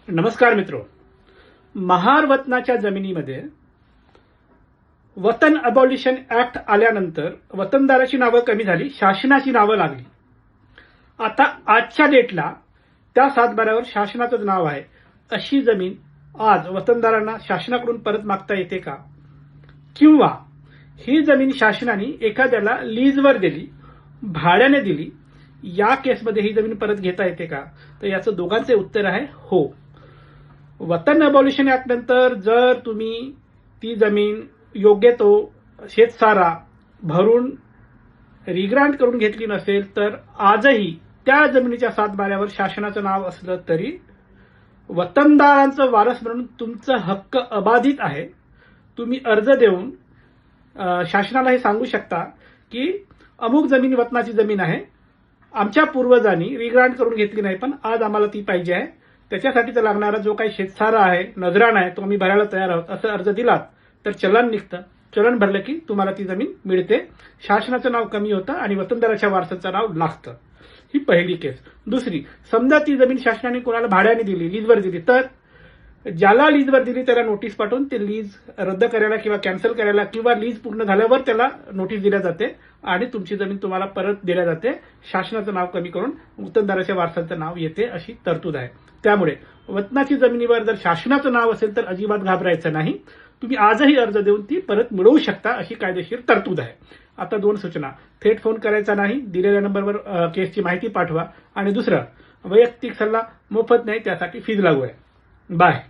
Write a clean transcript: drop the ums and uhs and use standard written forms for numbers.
नमस्कार मित्रो. महार वतनाच्या जमिनीमध्ये वतन अबॉलिशन ऍक्ट आल्यानंतर वतनदाराची नावं कमी झाली, शासनाची नावं लागली. आता आजच्या डेटला त्या सातबाऱ्यावर शासनाचं नाव आहे. अशी जमीन आज वतनदारांना शासनाकडून परत मागता येते का? किंवा ही जमीन शासनाने एखाद्याला लीजवर दिली, भाड्याने दिली, या केसमध्ये ही जमीन परत घेता येते का? तर याचं दोघांचे उत्तर आहे हो. वतन अबॉलिशन ऍक्ट नंतर जर तुम्ही ती जमीन योग्य तो शेतसारा भरून रिग्रांट करून घेतली नसेल तर आजही त्या जमिनीच्या सातबाऱ्यावर शासनाचं नाव असलं तरी वतनदारांचं वारस म्हणून तुमचा हक्क अबाधित आहे. तुम्ही अर्ज देऊन शासनाला हे सांगू शकता की अमुक जमीन वतनाची जमीन आहे, आमच्या पूर्वजांनी रिग्रांट करून घेतली नाही पण आज आम्हाला ती पाहिजे आहे, त्याच्यासाठीचा लागणारा जो काही शेतसारा आहे, नजराण आहे, तो आम्ही भरायला तयार आहोत असं अर्ज दिलात तर चलन निघतं. चलन भरलं की तुम्हाला ती जमीन मिळते. शासनाचं नाव कमी होतं आणि वतनदाराच्या वारसाचं नाव लागतं. ही पहिली केस. दुसरी, समजा ती जमीन शासनाने कोणाला भाड्याने दिली, लीजवर दिली, तर ज्याला लीजवर दिली त्याला नोटीस पाठवून ते लीज रद्द करायला किंवा कॅन्सल करायला किंवा लीज पूर्ण झाल्यावर त्याला नोटीस दिल्या जाते आणि तुमची जमीन तुम्हाला परत दिल्या जाते. शासनाचं नाव कमी करून वतनदाराच्या वारसाचं नाव येते अशी तरतूद आहे. त्यामुळे वतनाची जमिनीवर जर शासनाचं नाव असेल तर अजिबात घाबरायचं नाही. तुम्ही आजही अर्ज देऊन ती परत मिळवू शकता अशी कायदेशीर तरतूद आहे. आता दोन सूचना: थेट फोन करायचा नाही, दिलेल्या नंबरवर केसची माहिती पाठवा. आणि दुसरं, वैयक्तिक सल्ला मोफत नाही, त्यासाठी फीज लागू आहे. बाय.